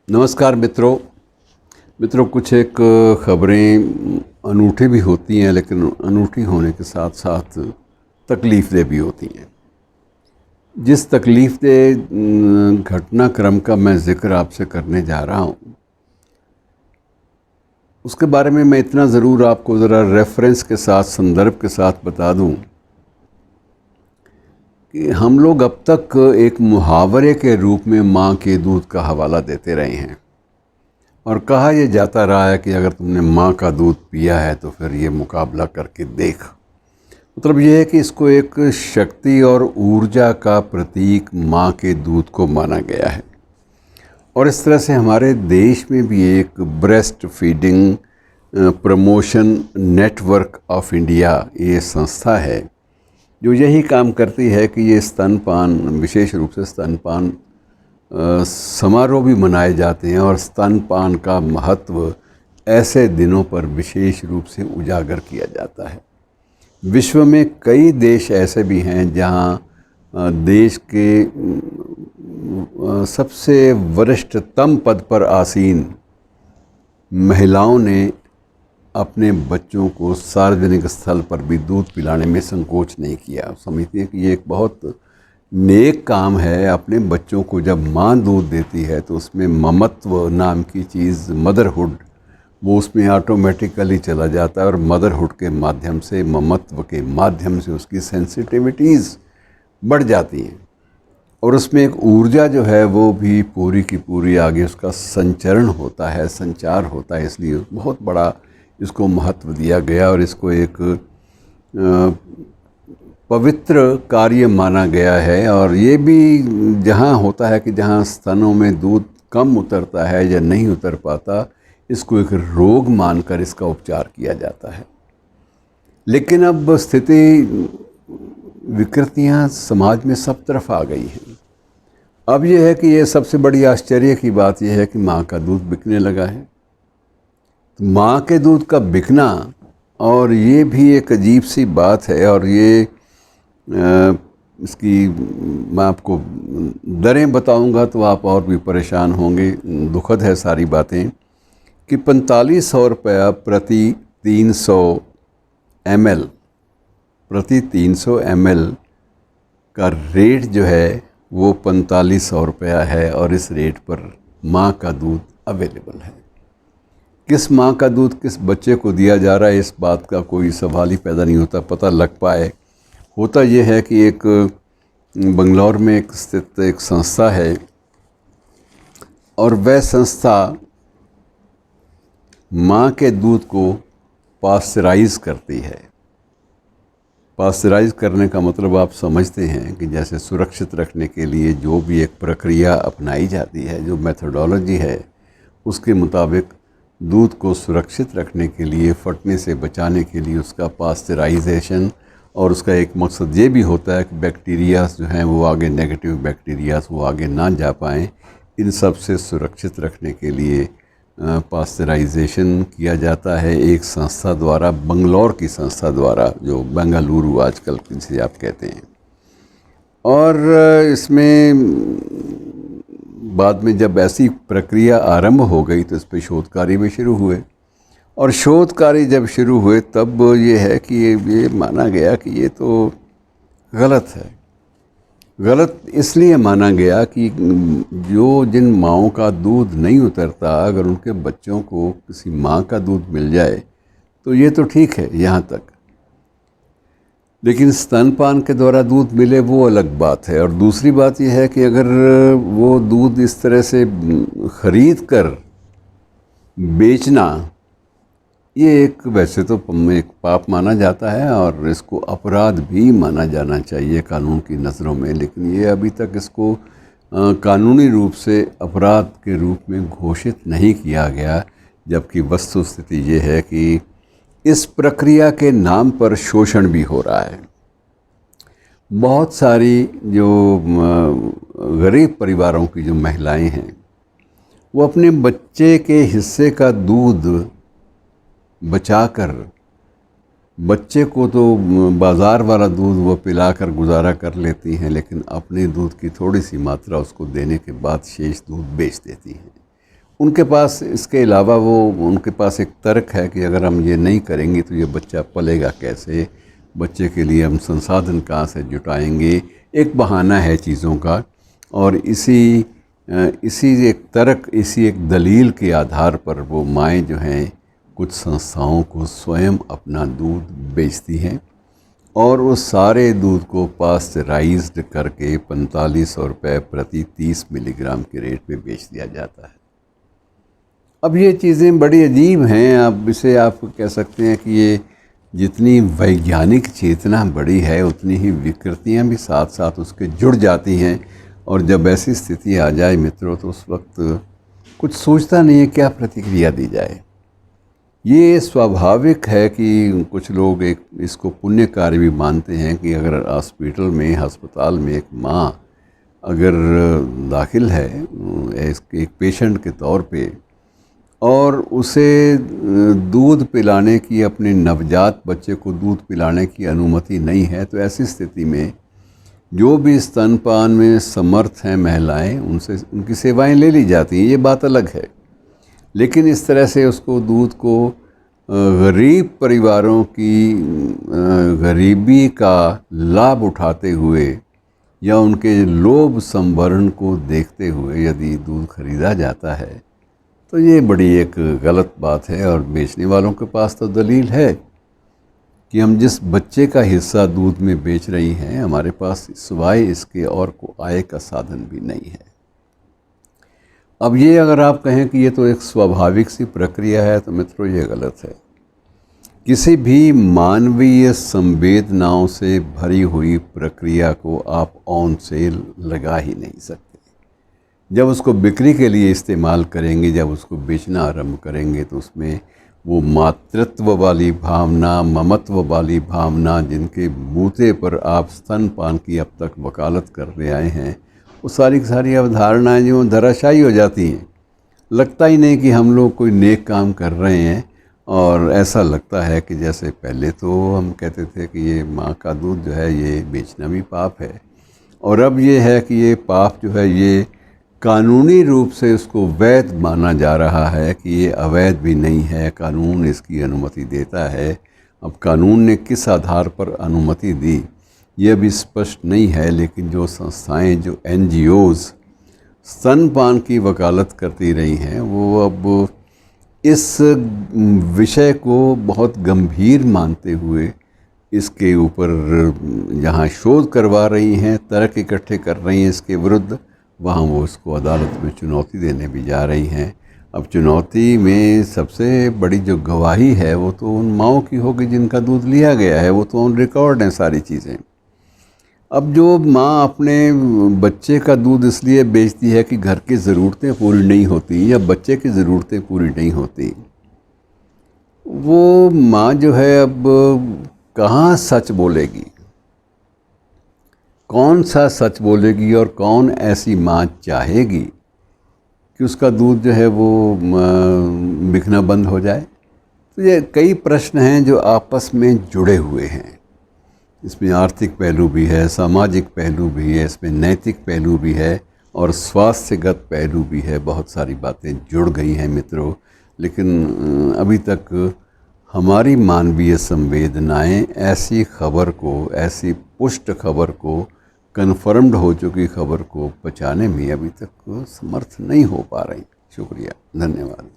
नमस्कार मित्रों कुछ एक ख़बरें अनूठी भी होती हैं, लेकिन अनूठी होने के साथ साथ तकलीफ़देह भी होती हैं। जिस तकलीफ़देह घटनाक्रम का मैं ज़िक्र आपसे करने जा रहा हूँ, उसके बारे में मैं इतना ज़रूर आपको ज़रा रेफ़रेंस के साथ, संदर्भ के साथ बता दूँ कि हम लोग अब तक एक मुहावरे के रूप में माँ के दूध का हवाला देते रहे हैं और कहा यह जाता रहा है कि अगर तुमने माँ का दूध पिया है तो फिर ये मुकाबला करके देख। मतलब ये है कि इसको एक शक्ति और ऊर्जा का प्रतीक माँ के दूध को माना गया है। और इस तरह से हमारे देश में भी एक breast feeding promotion network of India ये संस्था है जो यही काम करती है कि ये स्तनपान, विशेष रूप से स्तनपान समारोह भी मनाए जाते हैं और स्तनपान का महत्व ऐसे दिनों पर विशेष रूप से उजागर किया जाता है। विश्व में कई देश ऐसे भी हैं जहां देश के सबसे वरिष्ठतम पद पर आसीन महिलाओं ने अपने बच्चों को सार्वजनिक स्थल पर भी दूध पिलाने में संकोच नहीं किया। समझते हैं कि ये एक बहुत नेक काम है। अपने बच्चों को जब माँ दूध देती है तो उसमें ममत्व नाम की चीज़, मदरहुड, वो उसमें ऑटोमेटिकली चला जाता है और मदरहुड के माध्यम से, ममत्व के माध्यम से उसकी सेंसिटिविटीज़ बढ़ जाती हैं और उसमें एक ऊर्जा जो है वो भी पूरी की पूरी आगे उसका संचरण होता है, संचार होता है। इसलिए बहुत बड़ा इसको महत्व दिया गया और इसको एक पवित्र कार्य माना गया है। और ये भी जहाँ होता है कि जहाँ स्तनों में दूध कम उतरता है या नहीं उतर पाता, इसको एक रोग मानकर इसका उपचार किया जाता है। लेकिन अब स्थिति, विकृतियाँ समाज में सब तरफ आ गई हैं। अब ये है कि ये सबसे बड़ी आश्चर्य की बात यह है कि माँ का दूध बिकने लगा है। तो माँ के दूध का बिकना, और ये भी एक अजीब सी बात है और ये इसकी मैं आपको दरें बताऊंगा तो आप और भी परेशान होंगे। दुखद है सारी बातें कि 4500 रुपया प्रति 300 ml, प्रति 300 ml का रेट जो है वो 4500 रुपया है और इस रेट पर माँ का दूध अवेलेबल है। किस माँ का दूध किस बच्चे को दिया जा रहा है, इस बात का कोई सवाल ही पैदा नहीं होता, पता लग पाए। होता यह है कि एक बंगलौर में एक स्थित एक संस्था है और वह संस्था माँ के दूध को पास्चराइज करती है। पास्चराइज करने का मतलब आप समझते हैं कि जैसे सुरक्षित रखने के लिए जो भी एक प्रक्रिया अपनाई जाती है, जो मेथोडोलॉजी है, उसके मुताबिक दूध को सुरक्षित रखने के लिए, फटने से बचाने के लिए उसका पास्चराइजेशन, और उसका एक मकसद ये भी होता है कि बैक्टीरियाज जो हैं वो आगे, नेगेटिव बैक्टीरियाज वो आगे ना जा पाएँ। इन सब से सुरक्षित रखने के लिए पास्चराइजेशन किया जाता है एक संस्था द्वारा, बंगलौर की संस्था द्वारा, जो बेंगलुरु आजकल जिसे आप कहते हैं। और इसमें बाद में जब ऐसी प्रक्रिया आरंभ हो गई तो इस पर शोध कार्य भी शुरू हुए और शोध कार्य जब शुरू हुए तब ये है कि ये माना गया कि ये तो गलत है। गलत इसलिए माना गया कि जिन माँओं का दूध नहीं उतरता, अगर उनके बच्चों को किसी माँ का दूध मिल जाए तो ये तो ठीक है यहाँ तक, लेकिन स्तनपान के द्वारा दूध मिले वो अलग बात है। और दूसरी बात यह है कि अगर वो दूध इस तरह से ख़रीद कर बेचना, ये एक वैसे तो एक पाप माना जाता है और इसको अपराध भी माना जाना चाहिए कानून की नज़रों में, लेकिन ये अभी तक इसको कानूनी रूप से अपराध के रूप में घोषित नहीं किया गया। जबकि वस्तुस्थिति ये है कि इस प्रक्रिया के नाम पर शोषण भी हो रहा है। बहुत सारी जो गरीब परिवारों की जो महिलाएं हैं वो अपने बच्चे के हिस्से का दूध बचाकर, बच्चे को तो बाज़ार वाला दूध वो पिलाकर गुजारा कर लेती हैं, लेकिन अपने दूध की थोड़ी सी मात्रा उसको देने के बाद शेष दूध बेच देती हैं। उनके पास इसके अलावा उनके पास एक तर्क है कि अगर हम ये नहीं करेंगे तो ये बच्चा पलेगा कैसे, बच्चे के लिए हम संसाधन कहाँ से जुटाएंगे। एक बहाना है चीज़ों का, और इसी एक तर्क, इसी एक दलील के आधार पर वो माएँ जो हैं कुछ संस्थाओं को स्वयं अपना दूध बेचती हैं और उस सारे दूध को पास्चराइज्ड करके 4500 रुपये प्रति 30 मिलीग्राम के रेट पे बेच दिया जाता है। अब ये चीज़ें बड़ी अजीब हैं। अब इसे आप कह सकते हैं कि ये जितनी वैज्ञानिक चेतना बड़ी है उतनी ही विकृतियाँ भी साथ साथ उसके जुड़ जाती हैं, और जब ऐसी स्थिति आ जाए मित्रों तो उस वक्त कुछ सोचता नहीं है क्या प्रतिक्रिया दी जाए। ये स्वाभाविक है कि कुछ लोग इसको पुण्य कार्य भी मानते हैं कि अगर हॉस्पिटल में, अस्पताल में एक माँ अगर दाखिल है एक पेशेंट के तौर पे और उसे दूध पिलाने की, अपने नवजात बच्चे को दूध पिलाने की अनुमति नहीं है, तो ऐसी स्थिति में जो भी स्तनपान में समर्थ हैं महिलाएं, उनसे उनकी सेवाएं ले ली जाती हैं, ये बात अलग है। लेकिन इस तरह से उसको दूध को गरीब परिवारों की गरीबी का लाभ उठाते हुए या उनके लोभ संवरण को देखते हुए यदि दूध खरीदा जाता है तो ये बड़ी एक गलत बात है। और बेचने वालों के पास तो दलील है कि हम जिस बच्चे का हिस्सा दूध में बेच रही हैं, हमारे पास सिवाय इसके और को आय का साधन भी नहीं है। अब ये अगर आप कहें कि ये तो एक स्वाभाविक सी प्रक्रिया है, तो मित्रों ये गलत है। किसी भी मानवीय संवेदनाओं से भरी हुई प्रक्रिया को आप ऑन सेल लगा ही नहीं सकते। जब उसको बिक्री के लिए इस्तेमाल करेंगे, जब उसको बेचना आरंभ करेंगे, तो उसमें वो मातृत्व वाली भावना, ममत्व वाली भावना, जिनके बूते पर आप स्तनपान की अब तक वकालत कर रहे आए हैं, वो सारी की सारी अवधारणाएँ जो धराशायी हो जाती हैं। लगता ही नहीं कि हम लोग कोई नेक काम कर रहे हैं, और ऐसा लगता है कि जैसे पहले तो हम कहते थे कि ये माँ का दूध जो है ये बेचना भी पाप है, और अब ये है कि ये पाप जो है ये कानूनी रूप से उसको वैध माना जा रहा है कि ये अवैध भी नहीं है, कानून इसकी अनुमति देता है। अब कानून ने किस आधार पर अनुमति दी ये भी स्पष्ट नहीं है, लेकिन जो संस्थाएं, जो NGOs स्तनपान की वकालत करती रही हैं, वो अब इस विषय को बहुत गंभीर मानते हुए इसके ऊपर जहाँ शोध करवा रही हैं, तर्क इकट्ठे कर रही हैं इसके विरुद्ध, वहाँ वो उसको अदालत में चुनौती देने भी जा रही हैं। अब चुनौती में सबसे बड़ी जो गवाही है वो तो उन माँओं की होगी जिनका दूध लिया गया है, वो तो ऑन रिकॉर्ड हैं सारी चीज़ें। अब जो माँ अपने बच्चे का दूध इसलिए बेचती है कि घर की ज़रूरतें पूरी नहीं होती या बच्चे की ज़रूरतें पूरी नहीं होती, वो माँ जो है अब कहाँ सच बोलेगी, कौन सा सच बोलेगी, और कौन ऐसी माँ चाहेगी कि उसका दूध जो है वो बिकना बंद हो जाए। तो ये कई प्रश्न हैं जो आपस में जुड़े हुए हैं। इसमें आर्थिक पहलू भी है, सामाजिक पहलू भी है, इसमें नैतिक पहलू भी है और स्वास्थ्यगत पहलू भी है। बहुत सारी बातें जुड़ गई हैं मित्रों, लेकिन अभी तक हमारी मानवीय संवेदनाएं ऐसी खबर को, ऐसी पुष्ट खबर को, कन्फर्म्ड हो चुकी खबर को पचाने में अभी तक समर्थ नहीं हो पा रही। शुक्रिया, धन्यवाद।